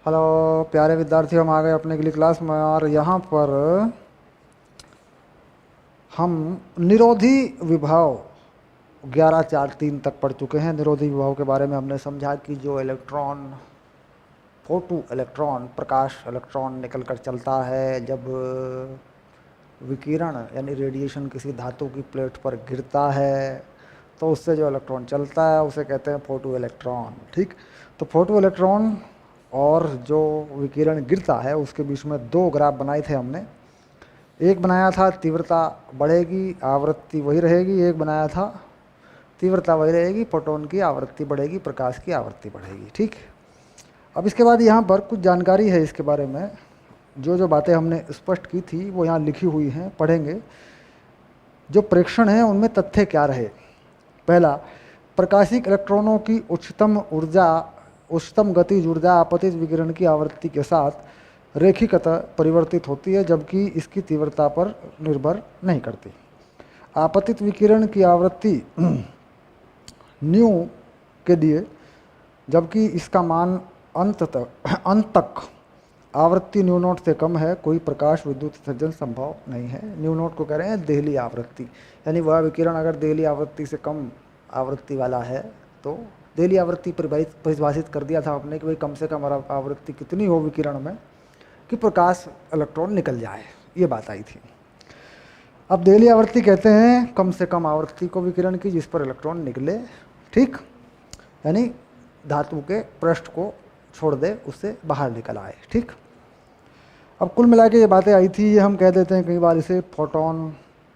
Hello प्यारे विद्यार्थी, हम आ गए अपने अगली क्लास में और यहाँ पर हम निरोधी विभव 11-4-3 तक पढ़ चुके हैं। निरोधी विभव के बारे में हमने समझा कि जो इलेक्ट्रॉन, फोटो इलेक्ट्रॉन, प्रकाश इलेक्ट्रॉन निकल कर चलता है जब विकिरण यानी रेडिएशन किसी धातु की प्लेट पर गिरता है तो उससे जो इलेक्ट्रॉन चलता है उसे कहते हैं फोटो इलेक्ट्रॉन। ठीक, तो फोटो इलेक्ट्रॉन और जो विकिरण गिरता है उसके बीच में दो ग्राफ बनाए थे हमने। एक बनाया था तीव्रता बढ़ेगी आवृत्ति वही रहेगी, एक बनाया था तीव्रता वही रहेगी, फोटोन की आवृत्ति बढ़ेगी, प्रकाश की आवृत्ति बढ़ेगी। ठीक, अब इसके बाद यहाँ पर कुछ जानकारी है इसके बारे में। जो जो बातें हमने स्पष्ट की थी वो यहाँ लिखी हुई हैं, पढ़ेंगे। जो प्रेक्षण है उनमें तथ्य क्या रहे। पहला, प्रकाशिक इलेक्ट्रॉनों की उच्चतम गतिज ऊर्जा आपतित विकिरण की आवृत्ति के साथ रेखिकतः परिवर्तित होती है, जबकि इसकी तीव्रता पर निर्भर नहीं करती। आपतित विकिरण की आवृत्ति न्यू के लिए, जबकि इसका मान अंत तक आवृत्ति न्यू नॉट से कम है, कोई प्रकाश विद्युत उत्सर्जन संभव नहीं है। न्यू नॉट को कह रहे हैं देहली आवृत्ति, यानी वह विकिरण अगर देहली आवृत्ति से कम आवृत्ति वाला है तो देहली आवृत्ति परिभाषित कर दिया था आपने कि भाई कम से कम आवृत्ति कितनी हो विकिरण में कि प्रकाश इलेक्ट्रॉन निकल जाए, ये बात आई थी। अब देहली आवृत्ति कहते हैं कम से कम आवृत्ति को विकिरण की जिस पर इलेक्ट्रॉन निकले। ठीक, यानी धातु के पृष्ठ को छोड़ दे, उससे बाहर निकल आए। ठीक, अब कुल मिला के ये बातें आई थी। ये हम कह देते हैं कई बार इसे फोटोन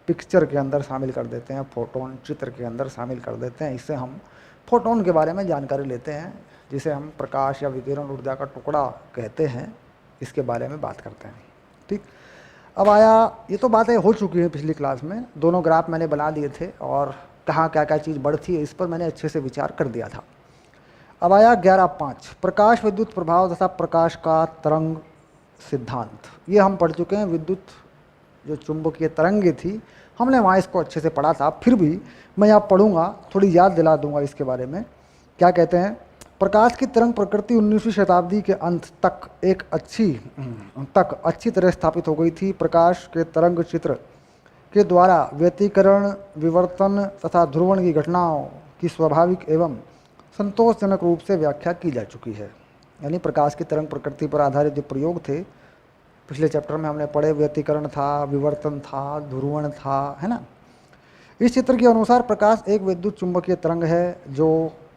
पिक्चर के अंदर शामिल कर देते हैं, फोटोन चित्र के अंदर शामिल कर देते हैं। इससे हम फोटोन के बारे में जानकारी लेते हैं, जिसे हम प्रकाश या विकिरण ऊर्जा का टुकड़ा कहते हैं, इसके बारे में बात करते हैं। ठीक, अब आया, ये तो बातें हो चुकी हैं पिछली क्लास में, दोनों ग्राफ मैंने बना दिए थे और कहाँ क्या क्या चीज़ बढ़ती है इस पर मैंने अच्छे से विचार कर दिया था। अब आया 11.5, प्रकाश विद्युत प्रभाव तथा प्रकाश का तरंग सिद्धांत। ये हम पढ़ चुके हैं। विद्युत जो चुंबकीय तरंगे थी हमने वहाँ इसको अच्छे से पढ़ा था, फिर भी मैं यहाँ पढ़ूंगा, थोड़ी याद दिला दूंगा इसके बारे में। क्या कहते हैं, प्रकाश की तरंग प्रकृति 19वीं शताब्दी के अंत तक अच्छी तरह स्थापित हो गई थी। प्रकाश के तरंग चित्र के द्वारा व्यतिकरण, विवर्तन तथा ध्रुवण की घटनाओं की स्वाभाविक एवं संतोषजनक रूप से व्याख्या की जा चुकी है। यानी प्रकाश की तरंग प्रकृति पर आधारित जो प्रयोग थे पिछले चैप्टर में हमने पढ़े, व्यतिकरण था, विवर्तन था, ध्रुवण था, है ना। इस चित्र के अनुसार प्रकाश एक विद्युत चुंबकीय तरंग है जो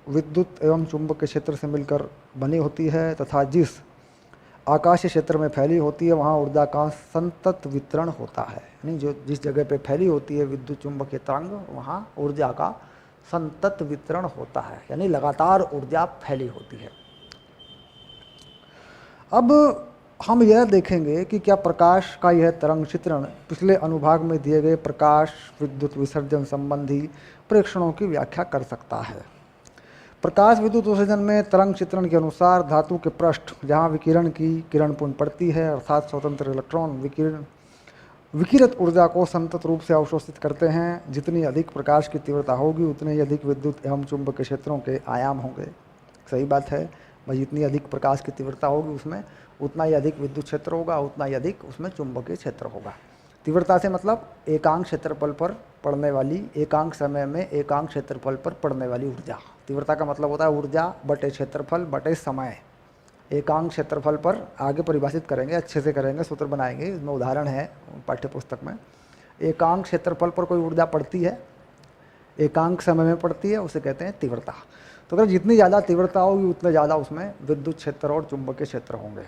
विद्युत एवं चुंबकीय क्षेत्र से मिलकर बनी होती है तथा जिस आकाशीय क्षेत्र में फैली होती है वहाँ ऊर्जा का संतत वितरण होता है। यानी जो जिस जगह पे फैली होती है विद्युत चुंबकीय तरंग वहाँ ऊर्जा का संतत वितरण होता है, यानी लगातार ऊर्जा फैली होती है। अब हम यह देखेंगे कि क्या प्रकाश का यह तरंग चित्रण पिछले अनुभाग में दिए गए प्रकाश विद्युत विसर्जन संबंधी प्रेक्षणों की व्याख्या कर सकता है। प्रकाश विद्युत उत्सर्जन में तरंग चित्रण के अनुसार धातु के पृष्ठ जहाँ विकिरण की किरणपुंज पड़ती है अर्थात स्वतंत्र इलेक्ट्रॉन विकिरित ऊर्जा को संतत रूप से अवशोषित करते हैं। जितनी अधिक प्रकाश की तीव्रता होगी उतने ही अधिक विद्युत एवं चुंबकीय क्षेत्रों के आयाम होंगे। सही बात है भाई, जितनी अधिक प्रकाश की तीव्रता होगी उसमें उतना ही अधिक विद्युत क्षेत्र होगा, उतना ही अधिक उसमें चुंबकीय क्षेत्र होगा। तीव्रता से मतलब एकांक क्षेत्रफल पर पड़ने वाली, एकांक समय में एकांक क्षेत्रफल पर पड़ने वाली ऊर्जा। तीव्रता का मतलब होता है ऊर्जा बटे क्षेत्रफल बटे समय। एकांक क्षेत्रफल पर आगे परिभाषित करेंगे, अच्छे से करेंगे, सूत्र बनाएंगे, इसमें उदाहरण है पाठ्य पुस्तक में। एकांक क्षेत्रफल पर कोई ऊर्जा पड़ती है, एकांक समय में पड़ती है, उसे कहते हैं तीव्रता। तो अगर जितनी ज़्यादा तीव्रता होगी उतने ज़्यादा उसमें विद्युत क्षेत्र और चुंबकीय क्षेत्र होंगे।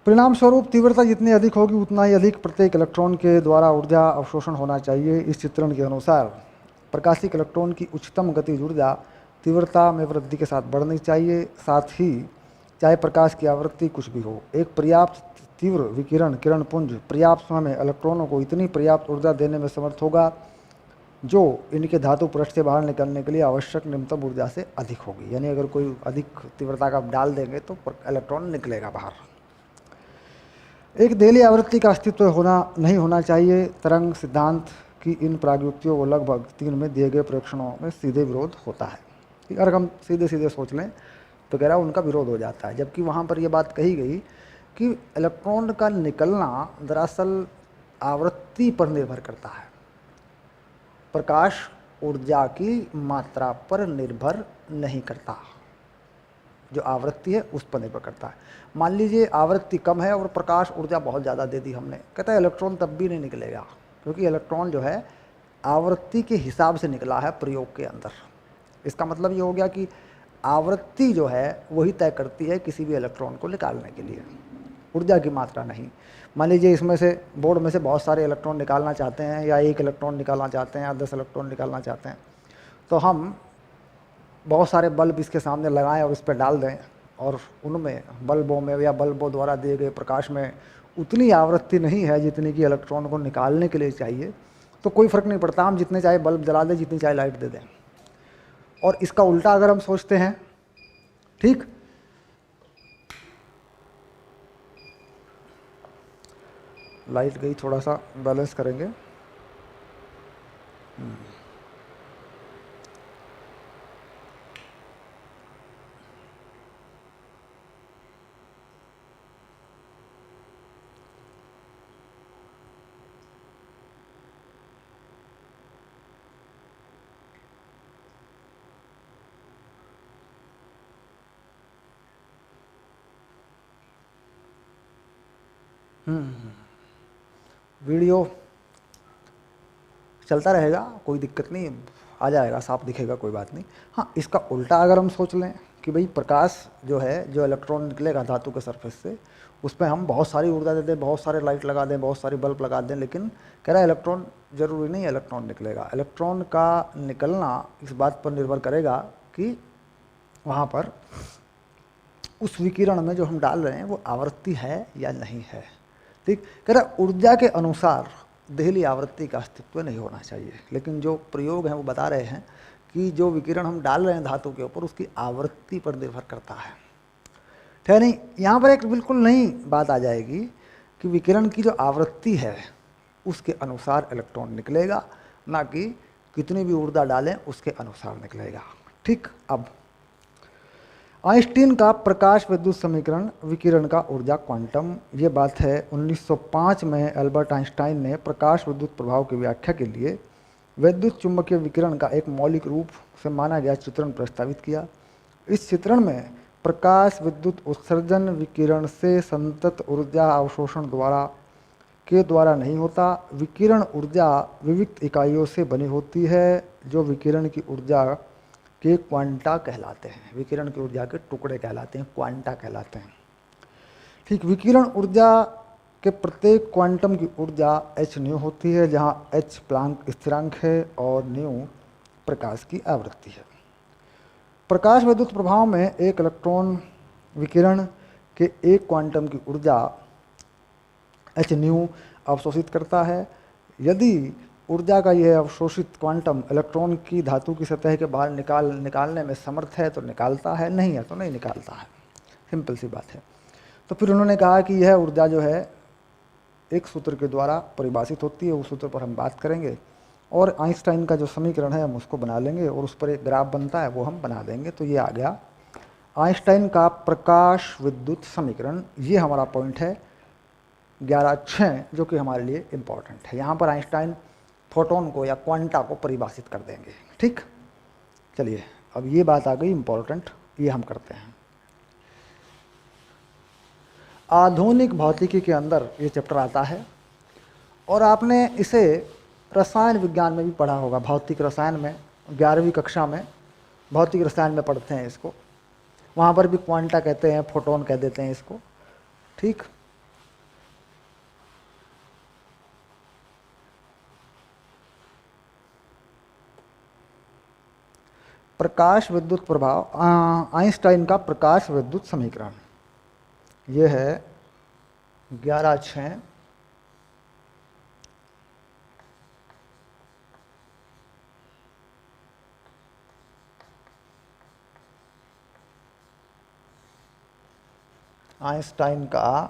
परिणाम स्वरूप तीव्रता जितनी अधिक होगी उतना ही अधिक प्रत्येक इलेक्ट्रॉन के द्वारा ऊर्जा अवशोषण होना चाहिए। इस चित्रण के अनुसार प्रकाशिक इलेक्ट्रॉन की उच्चतम गतिज ऊर्जा तीव्रता में वृद्धि के साथ बढ़नी चाहिए, साथ ही चाहे प्रकाश की आवृत्ति कुछ भी हो। एक पर्याप्त तीव्र विकिरण किरणपुंज पर्याप्त समय में इलेक्ट्रॉनों को इतनी पर्याप्त ऊर्जा देने में समर्थ होगा जो इनके धातु पृष्ठ से बाहर निकलने के लिए आवश्यक न्यूनतम ऊर्जा से अधिक होगी। यानी अगर कोई अधिक तीव्रता का डाल देंगे तो इलेक्ट्रॉन निकलेगा बाहर। एक देहली आवृत्ति का अस्तित्व नहीं होना चाहिए। तरंग सिद्धांत की इन प्रागयुक्तियों को लगभग 3 में दिए गए प्रेक्षणों में सीधे विरोध होता है। अगर हम सीधे सीधे सोच लें तो कह रहा है उनका विरोध हो जाता है, जबकि वहाँ पर ये बात कही गई कि इलेक्ट्रॉन का निकलना दरअसल आवृत्ति पर निर्भर करता है, प्रकाश ऊर्जा की मात्रा पर निर्भर नहीं करता, जो आवृत्ति है उस पर निर्भर करता है। मान लीजिए आवृत्ति कम है और प्रकाश ऊर्जा बहुत ज़्यादा दे दी हमने, कहता है इलेक्ट्रॉन तब भी नहीं निकलेगा, क्योंकि इलेक्ट्रॉन जो है आवृत्ति के हिसाब से निकला है प्रयोग के अंदर। इसका मतलब ये हो गया कि आवृत्ति जो है वही तय करती है किसी भी इलेक्ट्रॉन को निकालने के लिए, ऊर्जा की मात्रा नहीं। मान लीजिए इसमें से बोर्ड में से बहुत सारे इलेक्ट्रॉन निकालना चाहते हैं, या एक इलेक्ट्रॉन निकालना चाहते हैं, या 10 इलेक्ट्रॉन निकालना चाहते हैं, तो हम बहुत सारे बल्ब इसके सामने लगाएं और इस पर डाल दें, और उनमें बल्बों में या बल्बों द्वारा दिए गए प्रकाश में उतनी आवृत्ति नहीं है जितनी कि इलेक्ट्रॉन को निकालने के लिए चाहिए, तो कोई फ़र्क नहीं पड़ता, हम जितने चाहे बल्ब जला दें, जितनी चाहे लाइट दे दें। और इसका उल्टा अगर हम सोचते हैं, ठीक, लाइट गई, थोड़ा सा बैलेंस करेंगे। वीडियो चलता रहेगा, कोई दिक्कत नहीं, आ जाएगा, साफ दिखेगा, कोई बात नहीं। हाँ, इसका उल्टा अगर हम सोच लें कि भाई प्रकाश जो है, जो इलेक्ट्रॉन निकलेगा धातु के सरफेस से, उस पर हम बहुत सारी ऊर्जा दे दें, बहुत सारे लाइट लगा दें, बहुत सारी बल्ब लगा दें, लेकिन कह रहा है इलेक्ट्रॉन ज़रूरी नहीं इलेक्ट्रॉन निकलेगा। इलेक्ट्रॉन का निकलना इस बात पर निर्भर करेगा कि वहाँ पर उस विकिरण में जो हम डाल रहे हैं वो आवृत्ति है या नहीं है। ठीक, कह रहा ऊर्जा के अनुसार देहली आवृत्ति का अस्तित्व नहीं होना चाहिए, लेकिन जो प्रयोग हैं वो बता रहे हैं कि जो विकिरण हम डाल रहे हैं धातु के ऊपर उसकी आवृत्ति पर निर्भर करता है। ठीक है, नहीं, यहाँ पर एक बिल्कुल नई बात आ जाएगी कि विकिरण की जो आवृत्ति है उसके अनुसार इलेक्ट्रॉन निकलेगा, ना कि कितनी भी ऊर्जा डालें उसके अनुसार निकलेगा। ठीक, अब आइंस्टीन का प्रकाश विद्युत समीकरण, विकिरण का ऊर्जा क्वांटम, ये बात है 1905 में एल्बर्ट आइंस्टाइन ने प्रकाश विद्युत प्रभाव की व्याख्या के लिए विद्युत चुंबकीय विकिरण का एक मौलिक रूप से माना गया चित्रण प्रस्तावित किया। इस चित्रण में प्रकाश विद्युत उत्सर्जन विकिरण से संतत ऊर्जा अवशोषण के द्वारा नहीं होता। विकिरण ऊर्जा विविक्त इकाइयों से बनी होती है जो विकिरण की ऊर्जा के क्वांटा कहलाते हैं, विकिरण की ऊर्जा के टुकड़े कहलाते हैं, क्वांटा कहलाते हैं। ठीक, विकिरण ऊर्जा के प्रत्येक क्वांटम की ऊर्जा h न्यू होती है, जहाँ h प्लांक स्थिरांक है और न्यू प्रकाश की आवृत्ति है। प्रकाश विद्युत प्रभाव में एक इलेक्ट्रॉन विकिरण के एक क्वांटम की ऊर्जा h न्यू अवशोषित करता है। यदि ऊर्जा का यह अवशोषित क्वांटम इलेक्ट्रॉन की धातु की सतह के बाहर निकालने में समर्थ है तो निकालता है, नहीं है तो नहीं निकालता है, सिंपल सी बात है। तो फिर उन्होंने कहा कि यह ऊर्जा जो है एक सूत्र के द्वारा परिभाषित होती है, उस सूत्र पर हम बात करेंगे, और आइंस्टाइन का जो समीकरण है हम उसको बना लेंगे, और उस पर एक ग्राफ बनता है वो हम बना देंगे। तो ये आ गया आइंस्टाइन का प्रकाश विद्युत समीकरण। ये हमारा पॉइंट है 11.6, जो कि हमारे लिए इम्पॉर्टेंट है। यहाँ पर आइंस्टाइन फोटोन को या क्वांटा को परिभाषित कर देंगे। ठीक, चलिए अब ये बात आ गई इम्पोर्टेंट, ये हम करते हैं। आधुनिक भौतिकी के अंदर ये चैप्टर आता है, और आपने इसे रसायन विज्ञान में भी पढ़ा होगा, भौतिक रसायन में 11वीं कक्षा में भौतिक रसायन में पढ़ते हैं इसको, वहाँ पर भी क्वांटा कहते हैं, फोटोन कह देते हैं इसको। ठीक, प्रकाश विद्युत प्रभाव, आइंस्टाइन का प्रकाश विद्युत समीकरण, यह है 11.6। आइंस्टाइन का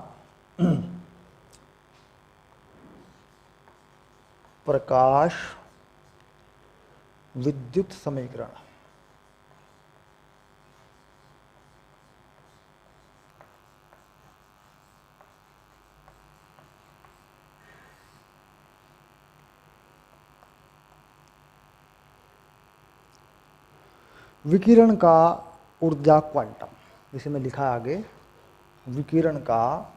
प्रकाश विद्युत समीकरण। विकिरण का ऊर्जा क्वांटम, जिसे मैं लिखा आगे, विकिरण का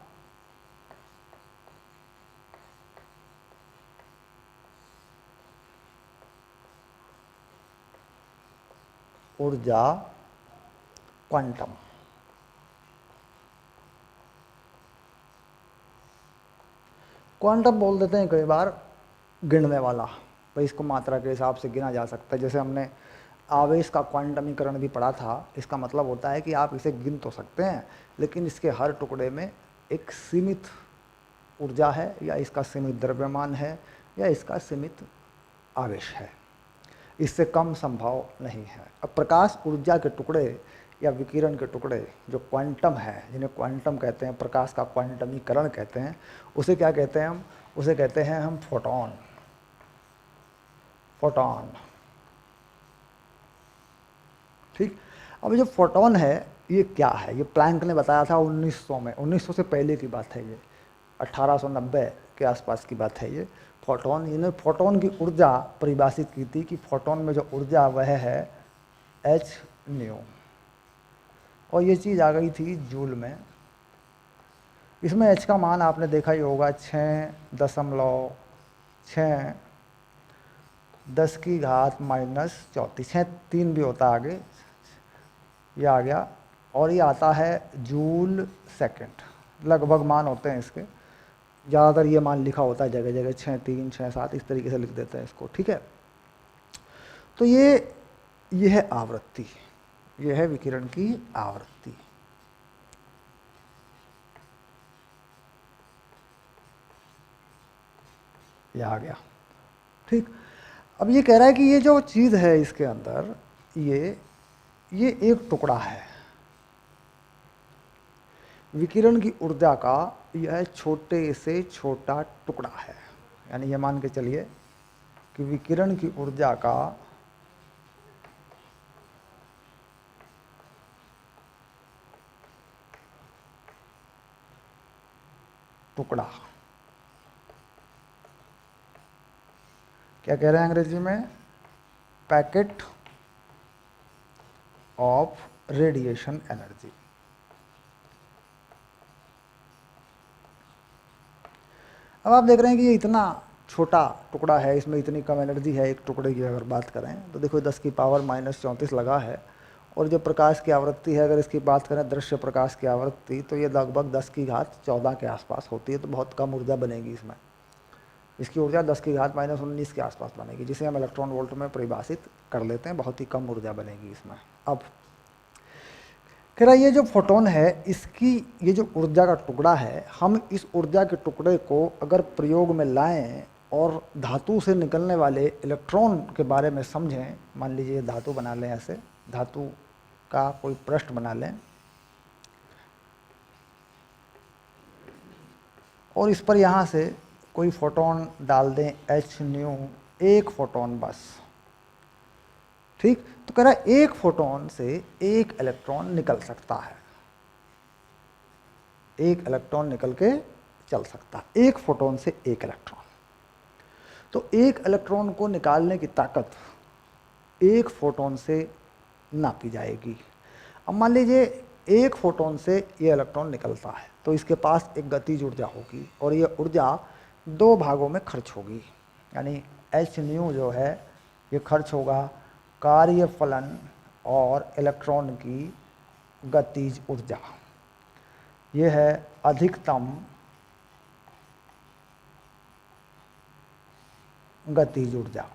ऊर्जा क्वांटम। क्वांटम बोल देते हैं कई बार गिनने वाला, भाई इसको मात्रा के हिसाब से गिना जा सकता है। जैसे हमने आवेश का क्वांटमीकरण भी पढ़ा था, इसका मतलब होता है कि आप इसे गिन तो सकते हैं, लेकिन इसके हर टुकड़े में एक सीमित ऊर्जा है, या इसका सीमित द्रव्यमान है, या इसका सीमित आवेश है, इससे कम संभव नहीं है। अब प्रकाश ऊर्जा के टुकड़े या विकिरण के टुकड़े जो क्वांटम है, जिन्हें क्वांटम कहते हैं, प्रकाश का क्वांटमीकरण कहते हैं, उसे क्या कहते हैं हम? उसे कहते हैं हम फोटॉन। फोटॉन, ठीक। अब जो फोटॉन है ये क्या है? ये प्लैंक ने बताया था 1900 में, 1900 से पहले की बात है ये, 1890 के आसपास की बात है ये। फोटॉन, इन्हें फोटॉन की ऊर्जा परिभाषित की थी कि फोटॉन में जो ऊर्जा वह है एच न्यू, और ये चीज़ आ गई थी जूल में। इसमें एच का मान आपने देखा ही होगा, 6.6 10 की घात -34, 6 भी होता है आगे, ये आ गया। और ये आता है जूल सेकंड, लगभग मान होते हैं इसके, ज़्यादातर ये मान लिखा होता है जगह जगह 6.3 6.7 इस तरीके से लिख देते हैं इसको, ठीक है। तो ये है आवृत्ति, ये है विकिरण की आवृत्ति। ये आ गया, ठीक। अब ये कह रहा है कि ये जो चीज़ है इसके अंदर, ये एक टुकड़ा है विकिरण की ऊर्जा का, यह छोटे से छोटा टुकड़ा है। यानी ये मान के चलिए कि विकिरण की ऊर्जा का टुकड़ा, क्या कह रहे हैं अंग्रेजी में? Packet of radiation energy. अब आप देख रहे हैं कि ये इतना छोटा टुकड़ा है, इसमें इतनी कम एनर्जी है एक टुकड़े की। अगर बात करें तो देखो 10 की पावर -34 लगा है, और जो प्रकाश की आवृत्ति है, अगर इसकी बात करें दृश्य प्रकाश की आवृत्ति, तो ये लगभग 10 की घात 14 के आसपास होती है। तो बहुत कम ऊर्जा बनेगी इसमें, इसकी ऊर्जा 10 की घात -19 के आसपास बनेगी, जिसे हम इलेक्ट्रॉन वोल्ट में परिभाषित कर लेते हैं। बहुत ही कम ऊर्जा बनेगी इसमें। अब कह रहा ये जो फोटोन है, इसकी ये जो ऊर्जा का टुकड़ा है, हम इस ऊर्जा के टुकड़े को अगर प्रयोग में लाएं और धातु से निकलने वाले इलेक्ट्रॉन के बारे में समझें, मान लीजिए धातु बना लें, ऐसे धातु का कोई पृष्ठ बना लें और इस पर यहाँ से कोई फोटोन डाल दें, एच न्यू, एक फोटोन बस, ठीक। तो कह रहा है एक फोटोन से एक इलेक्ट्रॉन निकल सकता है, एक इलेक्ट्रॉन निकल के चल सकता है, एक फोटोन से एक इलेक्ट्रॉन। तो एक इलेक्ट्रॉन को निकालने की ताकत एक फोटोन से नापी जाएगी। अब मान लीजिए एक फोटोन से ये इलेक्ट्रॉन निकलता है, तो इसके पास एक गतिज ऊर्जा होगी, और ये ऊर्जा दो भागों में खर्च होगी। यानी एच न्यू जो है ये खर्च होगा कार्य फलन और इलेक्ट्रॉन की गतिज ऊर्जा। ये है अधिकतम गतिज ऊर्जा।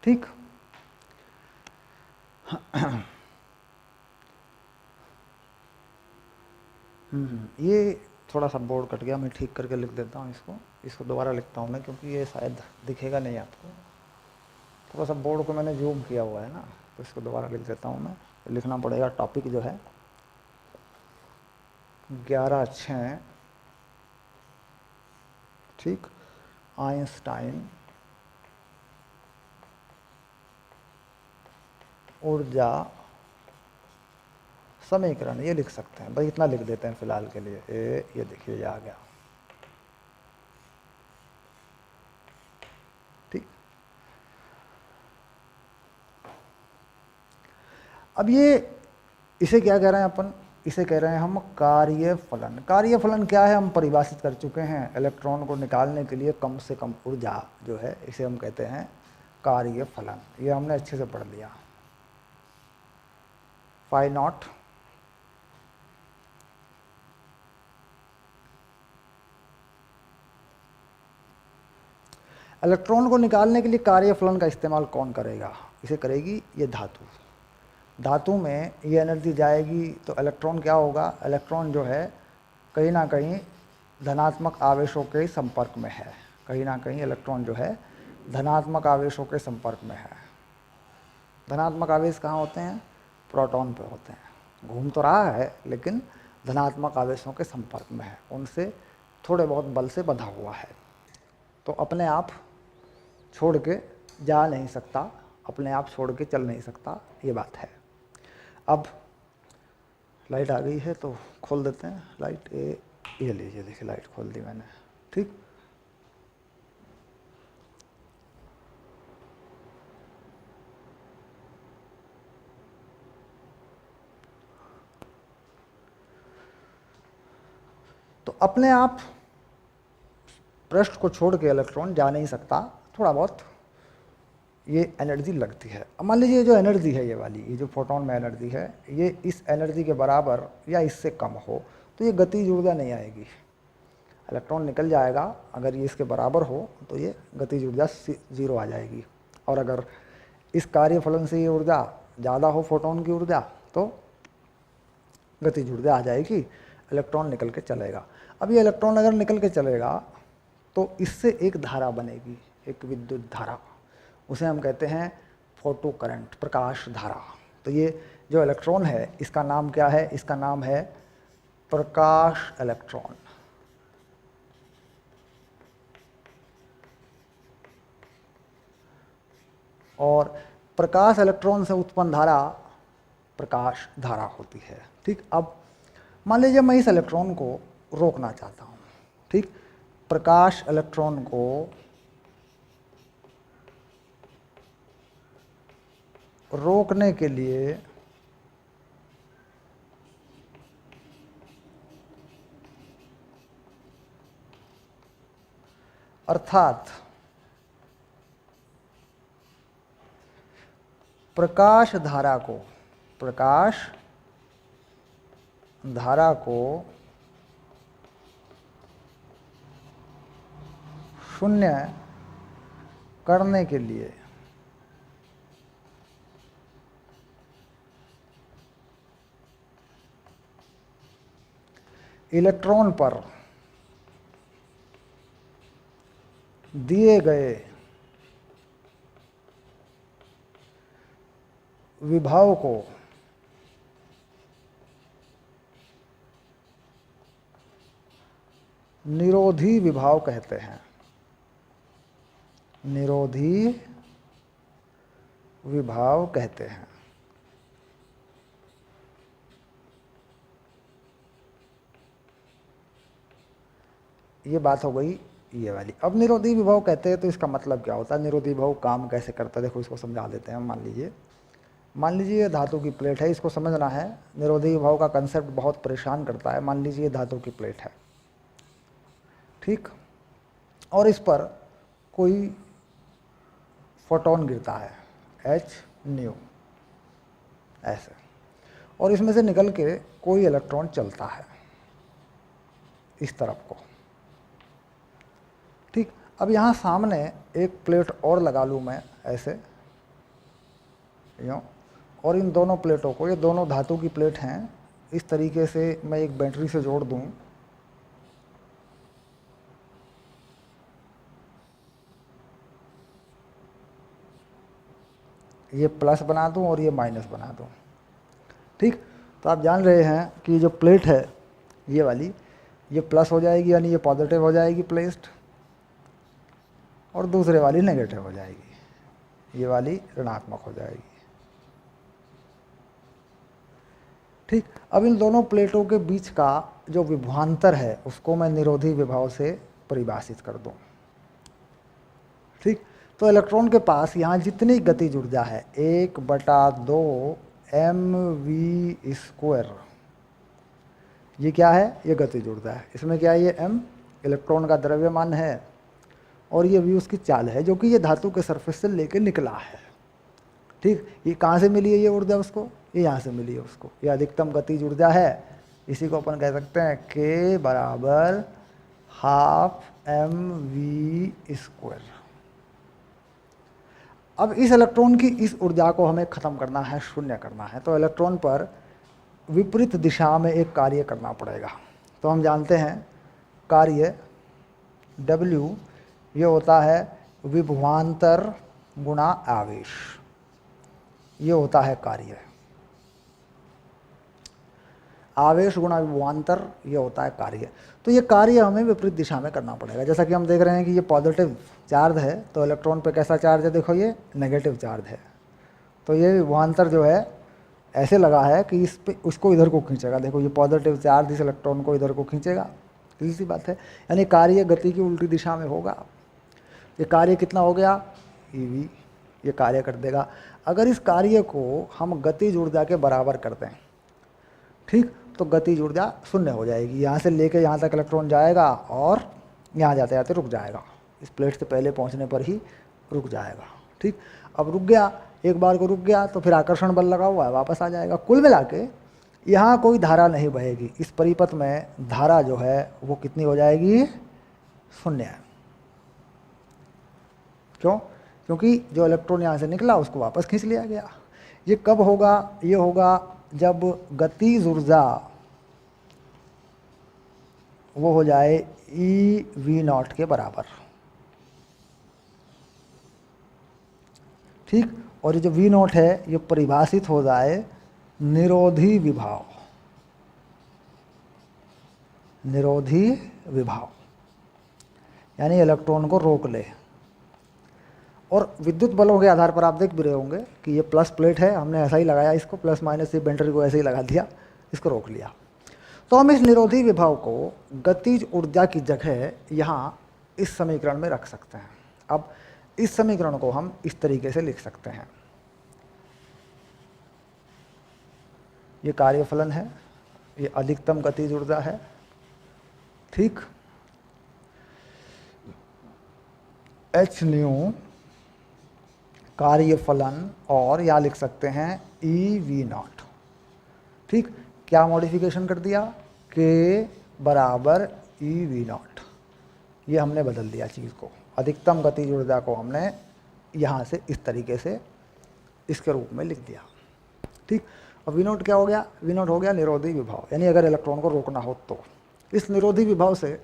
ठीक। ये थोड़ा सा बोर्ड कट गया, मैं ठीक करके लिख देता हूँ इसको दोबारा लिखता हूँ मैं, क्योंकि ये शायद दिखेगा नहीं आपको। थोड़ा सा बोर्ड को मैंने जूम किया हुआ है ना, तो इसको दोबारा लिख देता हूँ मैं। लिखना पड़ेगा टॉपिक जो है 11/6, ठीक। आइंस्टाइन ऊर्जा समीकरण ये लिख सकते हैं भाई, इतना लिख देते हैं फिलहाल के लिए। ये देखिए ये आ गया, ठीक। अब ये इसे क्या कह रहे हैं अपन, इसे कह रहे हैं हम कार्यफलन। कार्यफलन क्या है हम परिभाषित कर चुके हैं, इलेक्ट्रॉन को निकालने के लिए कम से कम ऊर्जा जो है इसे हम कहते हैं कार्यफलन। ये हमने अच्छे से पढ़ लिया। फाई नॉट इलेक्ट्रॉन को निकालने के लिए कार्यफलन का इस्तेमाल कौन करेगा, इसे करेगी ये धातु। धातु में ये एनर्जी जाएगी तो इलेक्ट्रॉन क्या होगा, इलेक्ट्रॉन जो है कहीं ना कहीं धनात्मक आवेशों के संपर्क में है, कहीं ना कहीं इलेक्ट्रॉन जो है धनात्मक आवेशों के संपर्क में है। धनात्मक आवेश कहाँ होते हैं, प्रोटॉन पे होते हैं। घूम तो रहा है लेकिन धनात्मक आवेशों के संपर्क में है, उनसे थोड़े बहुत बल से बंधा हुआ है, तो अपने आप छोड़ के जा नहीं सकता, अपने आप छोड़ के चल नहीं सकता, ये बात है। अब लाइट आ गई है तो खोल देते हैं लाइट। ये लीजिए, देखिए लाइट खोल दी मैंने, ठीक। तो अपने आप पृष्ठ को छोड़ के इलेक्ट्रॉन जा नहीं सकता, थोड़ा बहुत ये एनर्जी लगती है। अब मान लीजिए जो एनर्जी है ये वाली, ये जो फोटोन में एनर्जी है, ये इस एनर्जी के बराबर या इससे कम हो तो ये गतिज ऊर्जा नहीं आएगी, इलेक्ट्रॉन निकल जाएगा। अगर ये इसके बराबर हो तो ये गतिज ऊर्जा 0 आ जाएगी, और अगर इस कार्यफलन से ये ऊर्जा ज़्यादा हो, फोटोन की ऊर्जा, तो गतिज ऊर्जा आ जाएगी, इलेक्ट्रॉन निकल के चलेगा। अब ये इलेक्ट्रॉन अगर निकल के चलेगा तो इससे एक धारा बनेगी, एक विद्युत धारा, उसे हम कहते हैं फोटो करंट, प्रकाश धारा। तो ये जो इलेक्ट्रॉन है इसका नाम क्या है, इसका नाम है प्रकाश इलेक्ट्रॉन। और प्रकाश इलेक्ट्रॉन से उत्पन्न धारा प्रकाश धारा होती है, ठीक। अब मान लीजिए मैं इस इलेक्ट्रॉन को रोकना चाहता हूँ, ठीक। प्रकाश इलेक्ट्रॉन को रोकने के लिए अर्थात प्रकाश धारा को शून्य करने के लिए इलेक्ट्रॉन पर दिए गए विभव को निरोधी विभव कहते हैं। निरोधी विभव कहते हैं। ये बात हो गई ये वाली। अब निरोधी विभव कहते हैं तो इसका मतलब क्या होता है, निरोधी विभव काम कैसे करता है, देखो इसको समझा देते हैं। मान लीजिए ये धातु की प्लेट है, इसको समझना है। निरोधी विभव का कंसेप्ट बहुत परेशान करता है। मान लीजिए ये धातु की प्लेट है, ठीक, और इस पर कोई फोटोन गिरता है h ऐसे, और इसमें से निकल के कोई इलेक्ट्रॉन चलता है इस तरफ को, ठीक। अब यहाँ सामने एक प्लेट और लगा लूँ मैं ऐसे, यूँ, और इन दोनों प्लेटों को, ये दोनों धातु की प्लेट हैं, इस तरीके से मैं एक बैटरी से जोड़ दूँ, ये प्लस बना दूं और ये माइनस बना दूं, ठीक। तो आप जान रहे हैं कि जो प्लेट है ये वाली, ये प्लस हो जाएगी यानी ये पॉजिटिव हो जाएगी प्लेस्ड, और दूसरे वाली नेगेटिव हो जाएगी, ये वाली ऋणात्मक हो जाएगी, ठीक, अब इन दोनों प्लेटों के बीच का जो विभवांतर है उसको मैं निरोधी विभव से परिभाषित कर दूं। ठीक, तो इलेक्ट्रॉन के पास यहाँ जितनी गतिज ऊर्जा है 1/2 mv², ये क्या है, ये गतिज ऊर्जा है। इसमें क्या है, ये m इलेक्ट्रॉन का द्रव्यमान है और ये v उसकी चाल है जो कि ये धातु के सरफेस से लेके निकला है। ठीक, ये कहाँ से मिली है ये ऊर्जा उसको, ये यहाँ से मिली है उसको, ये अधिकतम गतिज ऊर्जा है। इसी को अपन कह सकते हैं k = 12 mv²। अब इस इलेक्ट्रॉन की इस ऊर्जा को हमें ख़त्म करना है, शून्य करना है, तो इलेक्ट्रॉन पर विपरीत दिशा में एक कार्य करना पड़ेगा। तो हम जानते हैं कार्य W ये होता है विभवांतर गुणा आवेश, ये होता है कार्य। आवेश गुणा विभवांतर ये होता है कार्य। तो ये कार्य हमें विपरीत दिशा में करना पड़ेगा। जैसा कि हम देख रहे हैं कि ये पॉजिटिव चार्ज है तो इलेक्ट्रॉन पे कैसा चार्ज है, देखो ये नेगेटिव चार्ज है। तो ये विभवांतर जो है ऐसे लगा है कि इस पे उसको इधर को खींचेगा। देखो ये पॉजिटिव चार्ज इस इलेक्ट्रॉन को इधर को खींचेगा, सीधी सी बात है। यानी कार्य गति की उल्टी दिशा में होगा। ये कार्य कितना हो गया, EV, ये कार्य कर देगा। अगर इस कार्य को हम गतिज ऊर्जा के बराबर कर दें, ठीक, तो गतिज ऊर्जा शून्य हो जाएगी। यहाँ से लेके यहाँ तक इलेक्ट्रॉन जाएगा और यहाँ जाते जाते रुक जाएगा, इस प्लेट से पहले पहुँचने पर ही रुक जाएगा। ठीक, अब रुक गया, एक बार को रुक गया तो फिर आकर्षण बल लगा हुआ है, वापस आ जाएगा। कुल मिला के यहाँ कोई धारा नहीं बहेगी। इस परिपथ में धारा जो है वो कितनी हो जाएगी, शून्य है। क्यों, क्योंकि जो इलेक्ट्रॉन यहाँ से निकला उसको वापस खींच लिया गया। ये कब होगा, ये होगा जब गतिज ऊर्जा वो हो जाए EV0 के बराबर। ठीक, और ये जो V0 है ये परिभाषित हो जाए निरोधी विभव। निरोधी विभव यानी इलेक्ट्रॉन को रोक ले। और विद्युत बलों के आधार पर आप देख भी रहे होंगे कि ये प्लस प्लेट है, हमने ऐसा ही लगाया इसको, प्लस माइनस, ये बैटरी को ऐसे ही लगा दिया, इसको रोक लिया। तो हम इस निरोधी विभव को गतिज ऊर्जा की जगह यहाँ इस समीकरण में रख सकते हैं। अब इस समीकरण को हम इस तरीके से लिख सकते हैं, ये कार्यफलन है, ये अधिकतम गतिज ऊर्जा है। ठीक, hν कार्यफलन, और या लिख सकते हैं EV0। ठीक, क्या मॉडिफिकेशन कर दिया, k = EV0, ये हमने बदल दिया चीज़ को। अधिकतम गतिज ऊर्जा को हमने यहाँ से इस तरीके से इसके रूप में लिख दिया। ठीक, अब V0 क्या हो गया, V0 हो गया निरोधी विभव, यानी अगर इलेक्ट्रॉन को रोकना हो तो इस निरोधी विभव से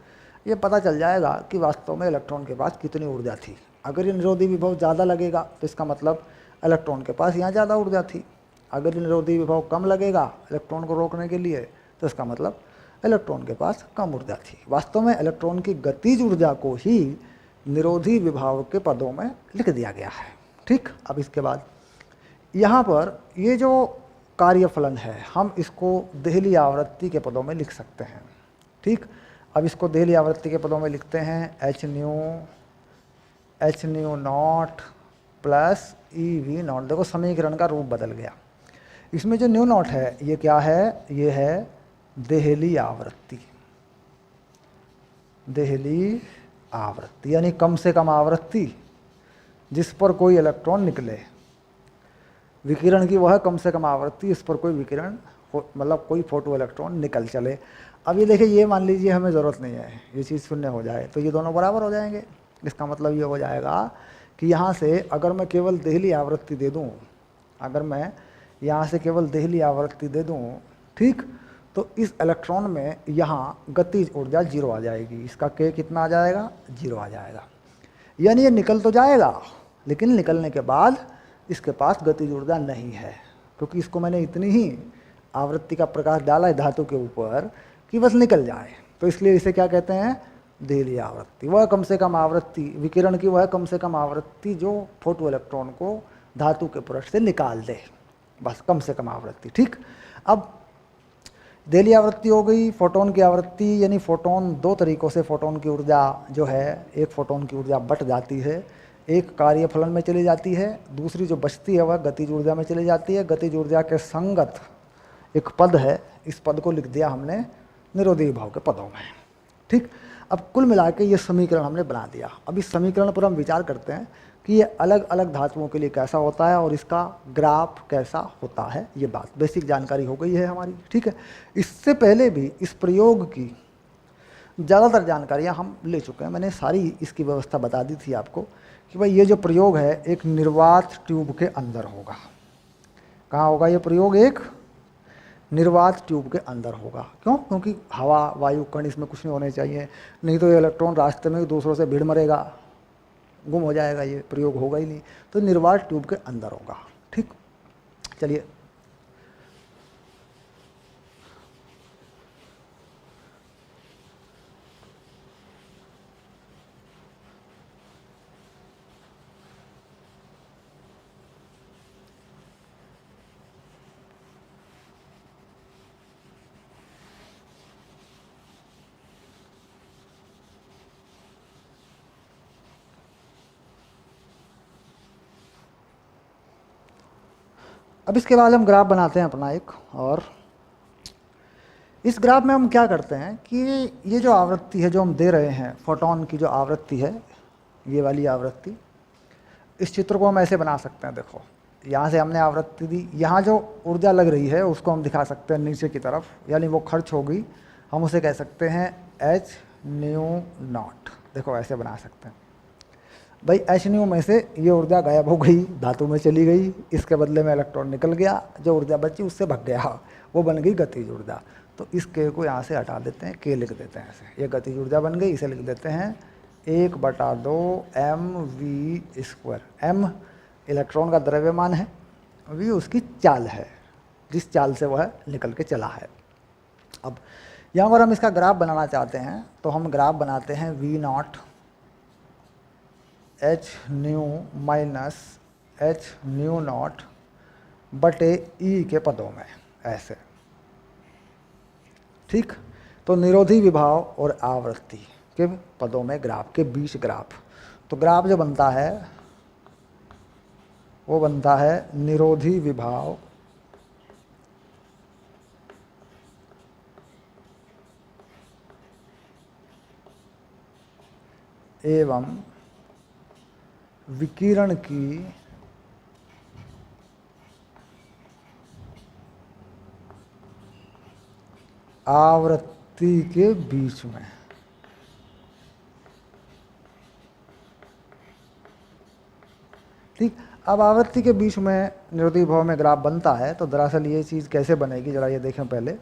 ये पता चल जाएगा कि वास्तव में इलेक्ट्रॉन के पास कितनी ऊर्जा थी। अगर ये निरोधी विभव ज़्यादा लगेगा तो इसका मतलब इलेक्ट्रॉन के पास यहाँ ज़्यादा ऊर्जा थी। अगर ये निरोधी विभव कम लगेगा इलेक्ट्रॉन को रोकने के लिए तो इसका मतलब इलेक्ट्रॉन के पास कम ऊर्जा थी। वास्तव में इलेक्ट्रॉन की गतिज ऊर्जा को ही निरोधी विभव के पदों में लिख दिया गया है। ठीक, अब इसके बाद यहाँ पर ये जो कार्यफलन है हम इसको देहली आवृत्ति के पदों में लिख सकते हैं। ठीक, अब इसको देहली आवृत्ति के पदों में लिखते हैं hν0 प्लस EV0। देखो समीकरण का रूप बदल गया। इसमें जो ν0 है ये क्या है, ये है देहली आवृत्ति। देहली आवृत्ति यानी कम से कम आवृत्ति जिस पर कोई इलेक्ट्रॉन निकले। विकिरण की वह कम से कम आवृत्ति इस पर कोई विकिरण मतलब कोई फोटो इलेक्ट्रॉन निकल चले। अब ये देखिए, ये मान लीजिए हमें ज़रूरत नहीं है, ये चीज़ शून्य हो जाए तो ये दोनों बराबर हो जाएंगे। इसका मतलब ये हो जाएगा कि यहाँ से अगर मैं केवल देहली आवृत्ति दे दूँ, अगर मैं यहाँ से केवल देहली आवृत्ति दे दूँ, ठीक, तो इस इलेक्ट्रॉन में यहाँ गतिज ऊर्जा 0 आ जाएगी। इसका k कितना आ जाएगा, 0 आ जाएगा। यानी ये निकल तो जाएगा लेकिन निकलने के बाद इसके पास गतिज ऊर्जा नहीं है, क्योंकि इसको मैंने इतनी ही आवृत्ति का प्रकाश डाला है धातु के ऊपर कि बस निकल जाए। तो इसलिए इसे क्या कहते हैं, देहली आवृत्ति। वह कम से कम आवृत्ति, विकिरण की वह कम से कम आवृत्ति जो फोटो इलेक्ट्रॉन को धातु के पृष्ठ से निकाल दे, बस कम से कम आवृत्ति। ठीक, अब देली आवृत्ति हो गई फोटोन की आवृत्ति, यानी फोटोन दो तरीक़ों से फोटोन की ऊर्जा जो है, एक फोटोन की ऊर्जा बट जाती है, एक कार्य फलन में चली जाती है, दूसरी जो बचती है वह गतिज ऊर्जा में चली जाती है। गतिज ऊर्जा के संगत एक पद है, इस पद को लिख दिया हमने निरोधी विभव के पदों में। ठीक, अब कुल मिला के ये समीकरण हमने बना दिया। अब इस समीकरण पर हम विचार करते हैं कि ये अलग अलग धातुओं के लिए कैसा होता है और इसका ग्राफ कैसा होता है। ये बात बेसिक जानकारी हो गई है हमारी। ठीक है, इससे पहले भी इस प्रयोग की ज़्यादातर जानकारियाँ हम ले चुके हैं, मैंने सारी इसकी व्यवस्था बता दी थी आपको कि भाई ये जो प्रयोग है एक निर्वात ट्यूब के अंदर होगा। कहाँ होगा ये प्रयोग? एक निर्वात ट्यूब के अंदर होगा। क्यों? क्योंकि हवा वायु कण इसमें कुछ नहीं होने चाहिए, नहीं तो ये इलेक्ट्रॉन रास्ते में दूसरों से भिड़ मरेगा, गुम हो जाएगा, ये प्रयोग होगा ही नहीं। तो निर्वात ट्यूब के अंदर होगा। ठीक, चलिए अब इसके बाद हम ग्राफ बनाते हैं अपना एक, और इस ग्राफ में हम क्या करते हैं कि ये जो आवृत्ति है जो हम दे रहे हैं, फोटोन की जो आवृत्ति है, ये वाली आवृत्ति, इस चित्र को हम ऐसे बना सकते हैं। देखो, यहाँ से हमने आवृत्ति दी, यहाँ जो ऊर्जा लग रही है उसको हम दिखा सकते हैं नीचे की तरफ, यानी वो खर्च होगी, हम उसे कह सकते हैं एच न्यू नॉट। देखो ऐसे बना सकते हैं भाई, एच न्यू में से ये ऊर्जा गायब हो गई, धातु में चली गई, इसके बदले में इलेक्ट्रॉन निकल गया, जो ऊर्जा बची उससे भग गया, वो बन गई गतिज ऊर्जा। तो इस के को यहाँ से हटा देते हैं, के लिख देते हैं ऐसे, ये गतिज ऊर्जा बन गई। इसे लिख देते हैं 1/2 mv²। m इलेक्ट्रॉन का द्रव्यमान है, v उसकी चाल है, जिस चाल से वह निकल के चला है। अब यहाँ पर हम इसका ग्राफ बनाना चाहते हैं, तो हम ग्राफ बनाते हैं v0 H new minus H new not बटे ई के पदों में, ऐसे। ठीक, तो निरोधी विभव और आवृत्ति के पदों में ग्राफ के बीच ग्राफ। तो ग्राफ जो बनता है वो बनता है निरोधी विभव एवं विकिरण की आवृत्ति के बीच में। ठीक, अब आवृत्ति के बीच में निरोधी विभव में ग्राफ बनता है, तो दरअसल ये चीज़ कैसे बनेगी जरा ये देखें पहले।